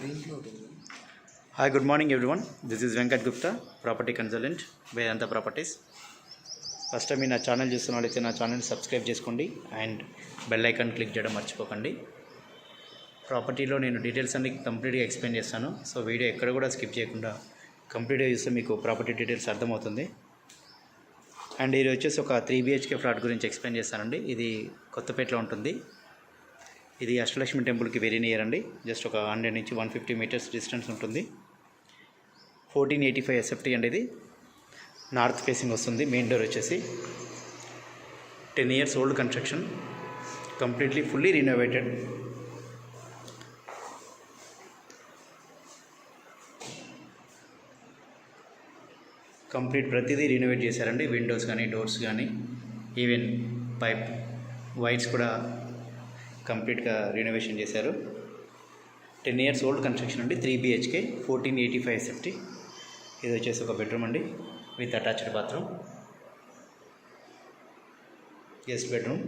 Hi, good morning everyone. This is Venkat Gupta, property consultant, Vedanta Properties. First time నా channel చూస్తున్నట్లయితే నా channel subscribe చేసుకోండి and bell icon click చేయడం మర్చిపోకండి. ప్రాపర్టీలో నేను డీటెయిల్స్ అన్ని కంప్లీట్గా ఎక్స్ప్లెయిన్ చేస్తాను. సో వీడియో ఎక్కడ కూడా స్కిప్ చేయకుండా కంప్లీట్గా చూస్తే మీకు ప్రాపర్టీ డీటెయిల్స్ అర్థమవుతుంది. అండ్ ఇది వచ్చేసి ఒక 3 BHK ఫ్లాట్ గురించి ఎక్స్ప్లెయిన్ చేస్తానండి. ఇది కొత్తపేటలో ఉంటుంది. ఇది అష్టలక్ష్మి టెంపుల్కి వెరీ నియర్ అండి. జస్ట్ ఒక 100 నుంచి 150 మీటర్స్ డిస్టెన్స్ ఉంటుంది. 1485 SFT అండి. ఇది నార్త్ ఫేసింగ్ వస్తుంది. మెయిన్ డోర్ వచ్చేసి 10 years old construction, completely fully renovated. Complete ప్రతిదీ రినోవేట్ చేశారండి. విండోస్ కానీ, డోర్స్ కానీ, ఈవెన్ పైప్ వైర్స్ కూడా కంప్లీట్గా రినోవేషన్ చేశారు. 10 years ఓల్డ్ కన్స్ట్రక్షన్ అండి. 3 BHK 1485 SFT. ఇది వచ్చేసి ఒక బెడ్రూమ్ అండి with attached bathroom, guest bedroom.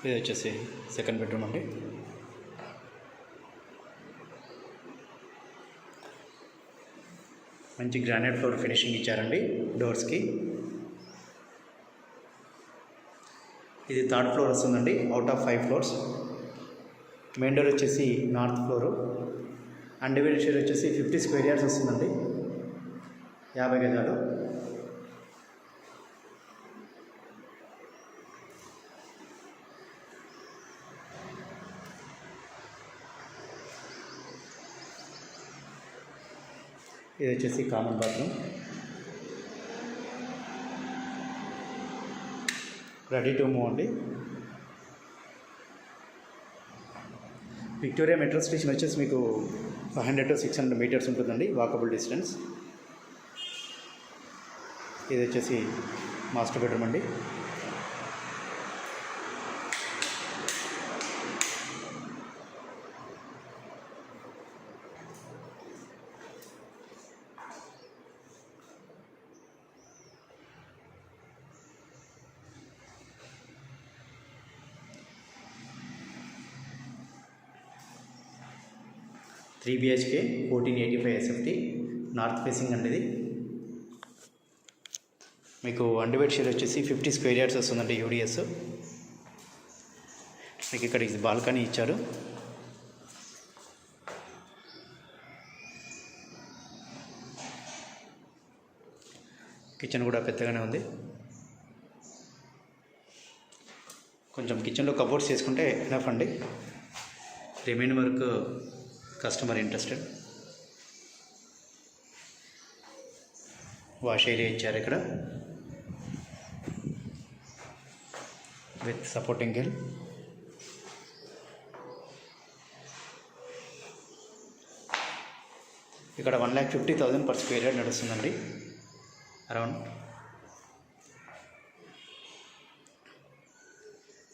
ఇది వచ్చేసి సెకండ్ బెడ్రూమ్ అండి. మంచి గ్రానైట్ ఫ్లోర్ ఫినిషింగ్ ఇచ్చారండి డోర్స్కి. ఇది 3rd ఫ్లోర్ వస్తుందండి, out of 5 floors. Main door వచ్చేసి నార్త్ ఫ్లోరు. అన్డివైడెడ్ షేర్ వచ్చేసి 50 square yards వస్తుందండి, 50 గజాలు. ఇది వచ్చేసి common bathroom, ready to move అండి. విక్టోరియా మెట్రో స్టేషన్ వచ్చేసి మీకు 500 to 600 meters ఉంటుందండి, వాకబుల్ డిస్టెన్స్. ఇది వచ్చేసి మాస్టర్ బెడ్రూమ్ అండి. Three BHK 1485 SFT, north facing అండి. ఇది మీకు అన్డివైడ్ షేర్ వచ్చేసి 50 square yards వస్తుందండి, UDS. మీకు ఇక్కడ బాల్కనీ ఇచ్చారు. కిచెన్ కూడా పెద్దగానే ఉంది. కొంచెం కిచెన్లో కబోర్డ్స్ చేసుకుంటే ఎనఫ్ అండి. Remain work customer interested. Wash area ఇచ్చారు ఇక్కడ విత్ సపోర్టింగ్ గిల్. ఇక్కడ 1,50,000 per square yard నడుస్తుందండి. Around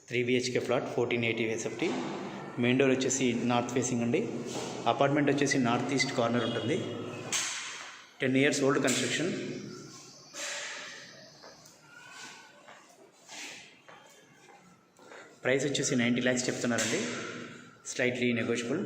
3 BHK flat 1480 SFT. Main door వచ్చేసి నార్త్ ఫేసింగ్ అండి. అపార్ట్మెంట్ వచ్చేసి నార్త్ ఈస్ట్ కార్నర్ ఉంటుంది. 10 years ఓల్డ్ కన్స్ట్రక్షన్. ప్రైస్ వచ్చేసి 90 lakhs చెప్తున్నారండి, స్లైట్లీ నెగోషియబుల్.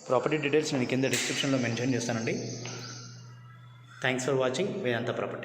ప్రాపర్టీ డీటెయిల్స్ నేను కింద డిస్క్రిప్షన్లో మెన్షన్ చేస్తానండి. Thanks for watching Vedanta property.